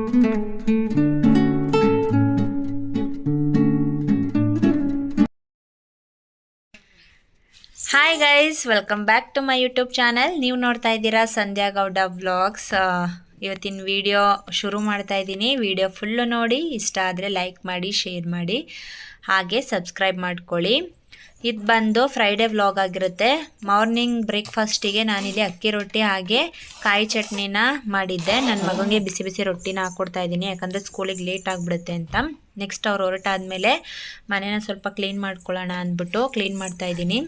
Hi guys, welcome back to my YouTube channel. ನೀವು ನೋಡ್ತಾ ಇದ್ದೀರಾ ಸಂಧ್ಯಾ ಗೌಡ ವ್ಲಾಗ್ಸ್. ಇವತ್ತಿನ ವಿಡಿಯೋ ಶುರು ಮಾಡ್ತಾ ಇದ್ದೀನಿ. ವಿಡಿಯೋ ಫುಲ್ಲು ನೋಡಿ, ಇಷ್ಟ ಆದರೆ ಲೈಕ್ ಮಾಡಿ, ಶೇರ್ ಮಾಡಿ, ಹಾಗೆ ಸಬ್ಸ್ಕ್ರೈಬ್ ಮಾಡ್ಕೊಳ್ಳಿ. ಇದು ಬಂದು ಫ್ರೈಡೇ ವ್ಲಾಗ್ ಆಗಿರುತ್ತೆ. ಮಾರ್ನಿಂಗ್ ಬ್ರೇಕ್ಫಾಸ್ಟಿಗೆ ನಾನಿಲ್ಲಿ ಅಕ್ಕಿ ರೊಟ್ಟಿ ಹಾಗೆ ಕಾಯಿ ಚಟ್ನಿನ ಮಾಡಿದ್ದೆ. ನನ್ನ ಮಗನಿಗೆ ಬಿಸಿ ಬಿಸಿ ರೊಟ್ಟಿನ ಹಾಕ್ಕೊಡ್ತಾ ಇದ್ದೀನಿ, ಯಾಕಂದರೆ ಸ್ಕೂಲಿಗೆ ಲೇಟ್ ಆಗಿಬಿಡುತ್ತೆ ಅಂತ. ನೆಕ್ಸ್ಟ್ ಅವ್ರು ಹೊರಟಾದ್ಮೇಲೆ ಮನೇನ ಸ್ವಲ್ಪ ಕ್ಲೀನ್ ಮಾಡ್ಕೊಳ್ಳೋಣ ಅಂದ್ಬಿಟ್ಟು ಕ್ಲೀನ್ ಮಾಡ್ತಾ ಇದ್ದೀನಿ.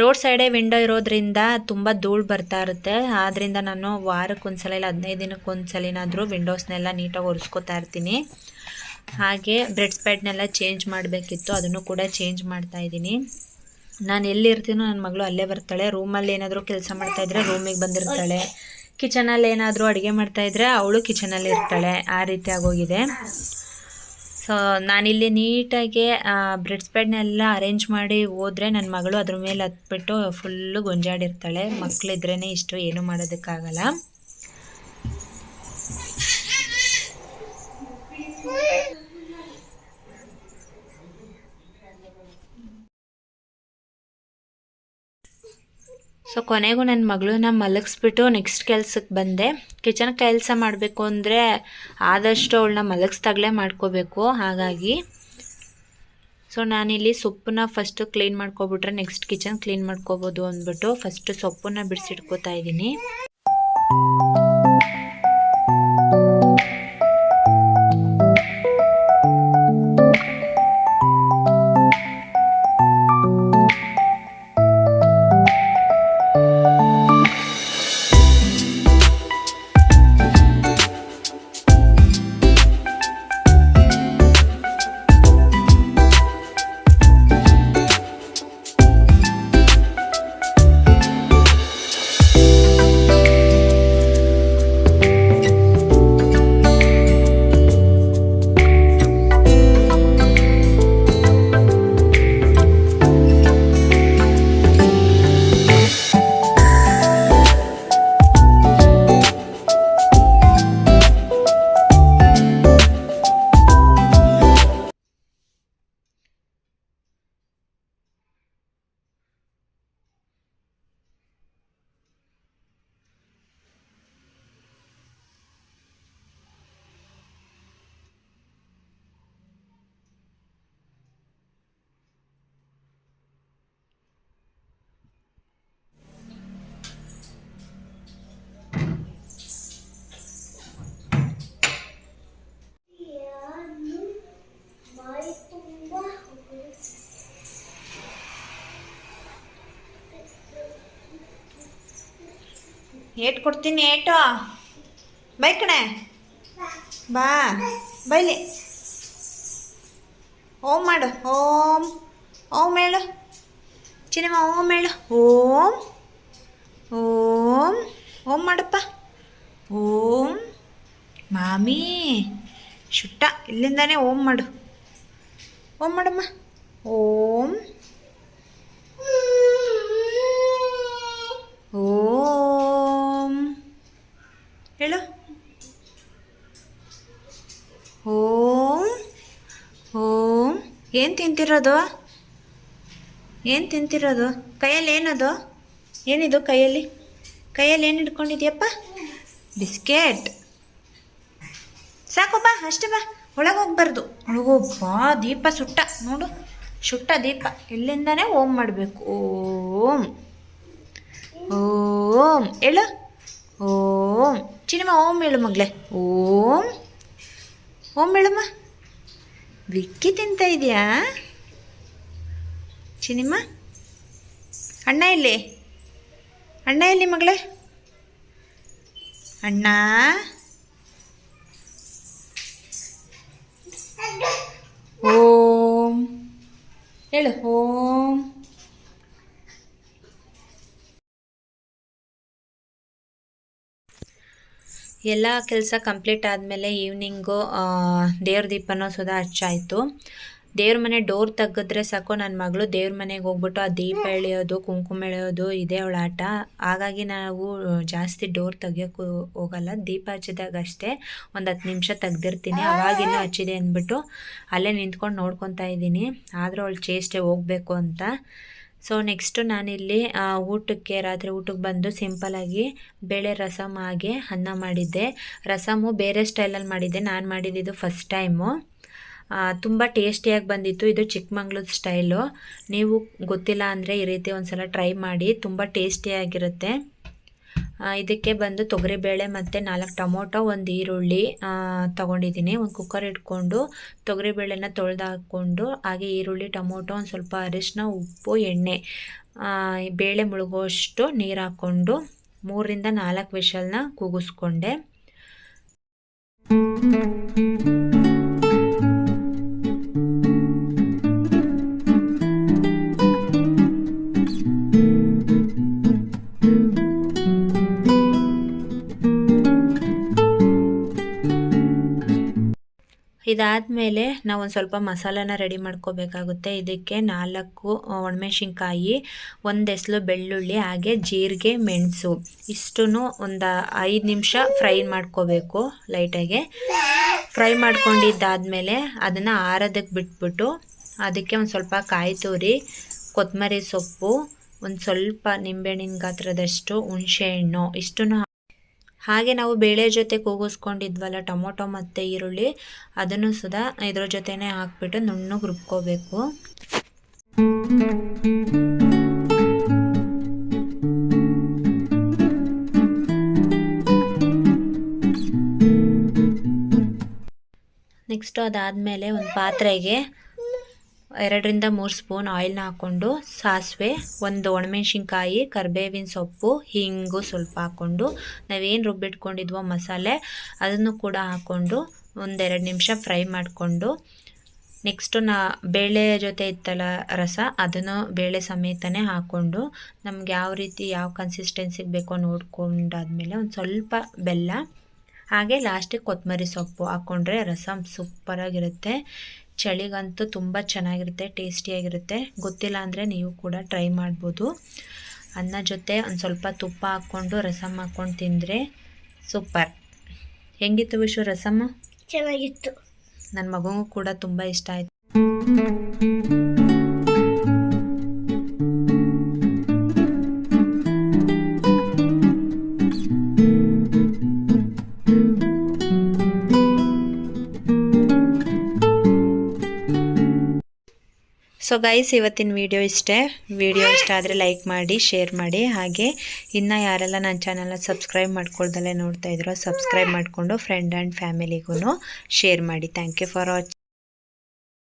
ರೋಡ್ ಸೈಡೇ ವಿಂಡೋ ಇರೋದ್ರಿಂದ ತುಂಬ ಧೂಳು ಬರ್ತಾ ಇರುತ್ತೆ. ಆದ್ದರಿಂದ ನಾನು ವಾರಕ್ಕೊಂದ್ಸಲ ಇಲ್ಲ 15 ದಿನಕ್ಕೊಂದ್ಸಲಿನಾದರೂ ವಿಂಡೋಸ್ನೆಲ್ಲ ನೀಟಾಗಿ ಒರೆಸ್ಕೊತಾ ಇರ್ತೀನಿ. ಹಾಗೆ ಬ್ರೆಡ್ ಸ್ಪ್ಯಾಡ್ನೆಲ್ಲ ಚೇಂಜ್ ಮಾಡಬೇಕಿತ್ತು, ಅದನ್ನು ಕೂಡ ಚೇಂಜ್ ಮಾಡ್ತಾ ಇದ್ದೀನಿ. ನಾನು ಎಲ್ಲಿರ್ತೀನೋ ನನ್ನ ಮಗಳು ಅಲ್ಲೇ ಬರ್ತಾಳೆ. ರೂಮಲ್ಲಿ ಏನಾದರೂ ಕೆಲಸ ಮಾಡ್ತಾಯಿದ್ರೆ ರೂಮಿಗೆ ಬಂದಿರ್ತಾಳೆ. ಕಿಚನಲ್ಲಿ ಏನಾದರೂ ಅಡುಗೆ ಮಾಡ್ತಾಯಿದ್ರೆ ಅವಳು ಕಿಚನಲ್ಲಿ ಇರ್ತಾಳೆ. ಆ ರೀತಿ ಆಗೋಗಿದೆ. ಸೊ ನಾನಿಲ್ಲಿ ನೀಟಾಗಿ ಬ್ರೆಡ್ ಸ್ಪ್ರೆಡ್ನೆಲ್ಲ ಅರೇಂಜ್ ಮಾಡಿ ಹೋದರೆ ನನ್ನ ಮಗಳು ಅದ್ರ ಮೇಲೆ ಹತ್ಬಿಟ್ಟು ಫುಲ್ಲು ಗೊಂಜಾಡಿರ್ತಾಳೆ. ಮಕ್ಕಳಿದ್ರೇ ಇಷ್ಟು ಏನೂ ಮಾಡೋದಕ್ಕಾಗಲ್ಲ. ಸೊ ಕೊನೆಗೂ ನನ್ನ ಮಗಳನ್ನ ಮಲಗಿಸ್ಬಿಟ್ಟು ನೆಕ್ಸ್ಟ್ ಕೆಲ್ಸಕ್ಕೆ ಬಂದೆ. ಕಿಚನ್ ಕೆಲಸ ಮಾಡಬೇಕು ಅಂದರೆ ಆದಷ್ಟು ಅವಳನ್ನ ಮಲಗಿಸ್ದಾಗಲೇ ಮಾಡ್ಕೋಬೇಕು. ಹಾಗಾಗಿ ಸೊ ನಾನಿಲ್ಲಿ ಸೊಪ್ಪನ್ನ ಫಸ್ಟು ಕ್ಲೀನ್ ಮಾಡ್ಕೊಬಿಟ್ರೆ ನೆಕ್ಸ್ಟ್ ಕಿಚನ್ ಕ್ಲೀನ್ ಮಾಡ್ಕೋಬೋದು ಅಂದ್ಬಿಟ್ಟು ಫಸ್ಟು ಸೊಪ್ಪನ್ನ ಬಿಡಿಸಿಟ್ಕೋತಾ ಇದ್ದೀನಿ. ಏಟ್ ಕೊಡ್ತೀನಿ, ಏಟು ಬೈ ಕಣೆ, ಬಾ ಬೈಲಿ. ಓಂ ಮಾಡು, ಓಂ ಓಂ ಹೇಳು ಚಿನ್ನಮ್ಮ, ಓಂ ಹೇಳು. ಓಂ ಓಂ ಓಂ ಮಾಡಪ್ಪ. ಓಂ ಮಾಮಿ ಶುಟ್ಟ, ಇಲ್ಲಿಂದಾನೆ ಓಂ ಮಾಡು. ಓಂ ಮಾಡಮ್ಮ. ಓಂ ಓಂ ಹೇಳು. ಓಂ ಓಂ. ಏನು ತಿಂತಿರೋದು? ಏನು ತಿಂತಿರೋದು? ಕೈಯಲ್ಲಿ ಏನದು? ಏನಿದು ಕೈಯಲ್ಲಿ? ಕೈಯಲ್ಲಿ ಏನು ಹಿಡ್ಕೊಂಡಿದ್ಯಪ್ಪ? ಬಿಸ್ಕೆಟ್. ಸಾಕು ಬಾ, ಅಷ್ಟೇ ಬಾ, ಒಳಗೆ ಹೋಗ್ಬಾರ್ದು. ಒಳಗೋಗ್ಬಾ. ದೀಪ ಸುಟ್ಟ ನೋಡು, ಸುಟ್ಟ ದೀಪ. ಇಲ್ಲಿಂದಾನೇ ಓಂ ಮಾಡಬೇಕು. ಓಂ ಓಂ ಹೇಳು. ಓಂ ಚಿನ್ನಮ್ಮ, ಓಂ ಹೇಳು ಮಗಳೇ. ಓಂ ಓಂ ಹೇಳಮ್ಮ. ವಿಕ್ಕಿ ತಿಂತ ಇದೆಯಾ ಚಿನ್ನಮ್ಮ? ಅಣ್ಣ ಎಲ್ಲಿ? ಅಣ್ಣ ಎಲ್ಲಿ ಮಗಳೇ? ಅಣ್ಣ ಓಂ ಹೇಳು. ಓಂ ಎಲ್ಲ ಕೆಲಸ ಕಂಪ್ಲೀಟ್ ಆದಮೇಲೆ ಈವ್ನಿಂಗು ದೇವ್ರ ದೀಪನೂ ಸುಧಾ ಹಚ್ಚಾಯಿತು. ದೇವ್ರ ಮನೆ ಡೋರ್ ತೆಗೆದ್ರೆ ಸಾಕು, ನನ್ನ ಮಗಳು ದೇವ್ರ ಮನೆಗೆ ಹೋಗ್ಬಿಟ್ಟು ಆ ದೀಪ ಎಳೆಯೋದು ಕುಂಕುಮ ಎಳೆಯೋದು ಇದೇ ಅವಳ ಆಟ. ಹಾಗಾಗಿ ನಾವು ಜಾಸ್ತಿ ಡೋರ್ ತೆಗಿಯೋಕ್ಕೂ ಹೋಗಲ್ಲ, ದೀಪ ಹಚ್ಚಿದಾಗ ಅಷ್ಟೇ ಒಂದು 10 ನಿಮಿಷ ತೆಗ್ದಿರ್ತೀನಿ. ಅವಾಗಿನ್ನೂ ಹಚ್ಚಿದೆ ಅಂದ್ಬಿಟ್ಟು ಅಲ್ಲೇ ನಿಂತ್ಕೊಂಡು ನೋಡ್ಕೊತಾ ಇದ್ದೀನಿ, ಆದರೂ ಅವಳು ಚೇಷ್ಟೆ ಹೋಗಬೇಕು ಅಂತ. ಸೊ ನೆಕ್ಸ್ಟು ನಾನಿಲ್ಲಿ ಊಟಕ್ಕೆ ರಾತ್ರಿ ಊಟಕ್ಕೆ ಬಂದು ಸಿಂಪಲಾಗಿ ಬೇಳೆ ರಸಮ್ ಹಾಗೆ ಅನ್ನ ಮಾಡಿದ್ದೆ. ರಸಮು ಬೇರೆ ಸ್ಟೈಲಲ್ಲಿ ಮಾಡಿದ್ದೆ, ನಾನು ಮಾಡಿದ್ದು ಫಸ್ಟ್ ಟೈಮು. ತುಂಬ ಟೇಸ್ಟಿಯಾಗಿ ಬಂದಿತ್ತು. ಇದು ಚಿಕ್ಕಮಂಗ್ಳೂರು ಸ್ಟೈಲು. ನೀವು ಗೊತ್ತಿಲ್ಲ ಅಂದರೆ ಈ ರೀತಿ ಒಂದು ಸಲ ಟ್ರೈ ಮಾಡಿ, ತುಂಬ ಟೇಸ್ಟಿಯಾಗಿರುತ್ತೆ. ಇದಕ್ಕೆ ಬಂದು ತೊಗರಿಬೇಳೆ ಮತ್ತು 4 ಟೊಮೊಟೊ, 1 ಈರುಳ್ಳಿ ತೊಗೊಂಡಿದ್ದೀನಿ. ಒಂದು ಕುಕ್ಕರ್ ಇಟ್ಕೊಂಡು ತೊಗರಿಬೇಳೆನ ತೊಳೆದು ಹಾಕ್ಕೊಂಡು, ಹಾಗೆ ಈರುಳ್ಳಿ ಟೊಮೊಟೊ, ಒಂದು ಸ್ವಲ್ಪ ಅರಿಶಿನ, ಉಪ್ಪು, ಎಣ್ಣೆ, ಬೇಳೆ ಮುಳುಗುವಷ್ಟು ನೀರು ಹಾಕ್ಕೊಂಡು 3 ರಿಂದ 4 ವಿಷಲ್ನ ಕೂಗಿಸ್ಕೊಂಡೆ. ಇದಾದಮೇಲೆ ನಾವು ಒಂದು ಸ್ವಲ್ಪ ಮಸಾಲಾನ ರೆಡಿ ಮಾಡ್ಕೋಬೇಕಾಗುತ್ತೆ. ಇದಕ್ಕೆ 4 ಒಣಮೆಣಸಿನ್ಕಾಯಿ, 1 ಎಸಳು ಬೆಳ್ಳುಳ್ಳಿ, ಹಾಗೆ ಜೀರಿಗೆ, ಮೆಣಸು ಇಷ್ಟೂ ಒಂದು 5 ನಿಮಿಷ ಫ್ರೈ ಮಾಡ್ಕೋಬೇಕು. ಲೈಟಾಗೆ ಫ್ರೈ ಮಾಡ್ಕೊಂಡಿದ್ದಾದಮೇಲೆ ಅದನ್ನು ಆರೋದಕ್ಕೆ ಬಿಟ್ಬಿಟ್ಟು ಅದಕ್ಕೆ ಒಂದು ಸ್ವಲ್ಪ ಕಾಯಿ ತುರಿ, ಕೊತ್ತಂಬರಿ ಸೊಪ್ಪು, ಒಂದು ಸ್ವಲ್ಪ ನಿಂಬೆಹಣ್ಣಿನ ಗಾತ್ರದಷ್ಟು ಹುಣಸೆಹಣ್ಣು ಇಷ್ಟನ್ನು, ಹಾಗೆ ನಾವು ಬೇಳೆ ಜೊತೆ ಕೂಗಿಸ್ಕೊಂಡಿದ್ವಲ್ಲ ಟೊಮೊಟೊ ಮತ್ತು ಈರುಳ್ಳಿ, ಅದನ್ನು ಸುದಾ ಇದ್ರ ಜೊತೆನೇ ಹಾಕ್ಬಿಟ್ಟು ನುಣ್ಣಗೆ ರುಬ್ಕೋಬೇಕು. ನೆಕ್ಸ್ಟು ಅದಾದಮೇಲೆ ಒಂದು ಪಾತ್ರೆಗೆ 2 ರಿಂದ 3 ಸ್ಪೂನ್ ಆಯಿಲ್ನ ಹಾಕ್ಕೊಂಡು, ಸಾಸಿವೆ, 1 ಒಣಮೆಣಸಿನ್ಕಾಯಿ, ಕರಿಬೇವಿನ ಸೊಪ್ಪು, ಹಿಂಗು ಸ್ವಲ್ಪ ಹಾಕ್ಕೊಂಡು, ನಾವೇನು ರುಬ್ಬಿಟ್ಕೊಂಡಿದ್ವೋ ಮಸಾಲೆ ಅದನ್ನು ಕೂಡ ಹಾಕ್ಕೊಂಡು 1-2 ನಿಮಿಷ ಫ್ರೈ ಮಾಡಿಕೊಂಡು, ನೆಕ್ಸ್ಟು ಬೇಳೆ ಜೊತೆ ಇತ್ತಲ್ಲ ರಸ, ಅದನ್ನು ಬೇಳೆ ಸಮೇತನೇ ಹಾಕ್ಕೊಂಡು ನಮ್ಗೆ ಯಾವ ರೀತಿ ಯಾವ ಕನ್ಸಿಸ್ಟೆನ್ಸಿಗೆ ಬೇಕೋ ನೋಡ್ಕೊಂಡಾದ್ಮೇಲೆ ಒಂದು ಸ್ವಲ್ಪ ಬೆಲ್ಲ, ಹಾಗೆ ಲಾಸ್ಟಿಗೆ ಕೊತ್ತಂಬರಿ ಸೊಪ್ಪು ಹಾಕ್ಕೊಂಡ್ರೆ ರಸಮ್ ಸೂಪರಾಗಿರುತ್ತೆ. ಚಳಿಗಂತೂ ತುಂಬ ಚೆನ್ನಾಗಿರುತ್ತೆ, ಟೇಸ್ಟಿಯಾಗಿರುತ್ತೆ. ಗೊತ್ತಿಲ್ಲ ಅಂದರೆ ನೀವು ಕೂಡ ಟ್ರೈ ಮಾಡ್ಬೋದು. ಅನ್ನ ಜೊತೆ ಒಂದು ಸ್ವಲ್ಪ ತುಪ್ಪ ಹಾಕ್ಕೊಂಡು ರಸಮ್ ಹಾಕ್ಕೊಂಡು ತಿಂದರೆ ಸೂಪರ್. ಹೆಂಗಿತ್ತು ವಿಶು ರಸಮ್? ಚೆನ್ನಾಗಿತ್ತು. ನನ್ನ ಮಗುಗೂ ಕೂಡ ತುಂಬ ಇಷ್ಟ ಆಯಿತು. ಸೊ ಗೈಸ್, ಇವತ್ತಿನ ವಿಡಿಯೋ ಇಷ್ಟೇ. ವಿಡಿಯೋ ಇಷ್ಟ ಆದರೆ ಲೈಕ್ ಮಾಡಿ, ಶೇರ್ ಮಾಡಿ, ಹಾಗೆ ಇನ್ನು ಯಾರೆಲ್ಲ ನನ್ನ ಚಾನಲ್ನ ಸಬ್ಸ್ಕ್ರೈಬ್ ಮಾಡ್ಕೊಳ್ದಲ್ಲೇ ನೋಡ್ತಾ ಇದ್ರೋ ಸಬ್ಸ್ಕ್ರೈಬ್ ಮಾಡಿಕೊಂಡು ಫ್ರೆಂಡ್ ಆ್ಯಂಡ್ ಫ್ಯಾಮಿಲಿಗೂ ಶೇರ್ ಮಾಡಿ. Thank you for watching.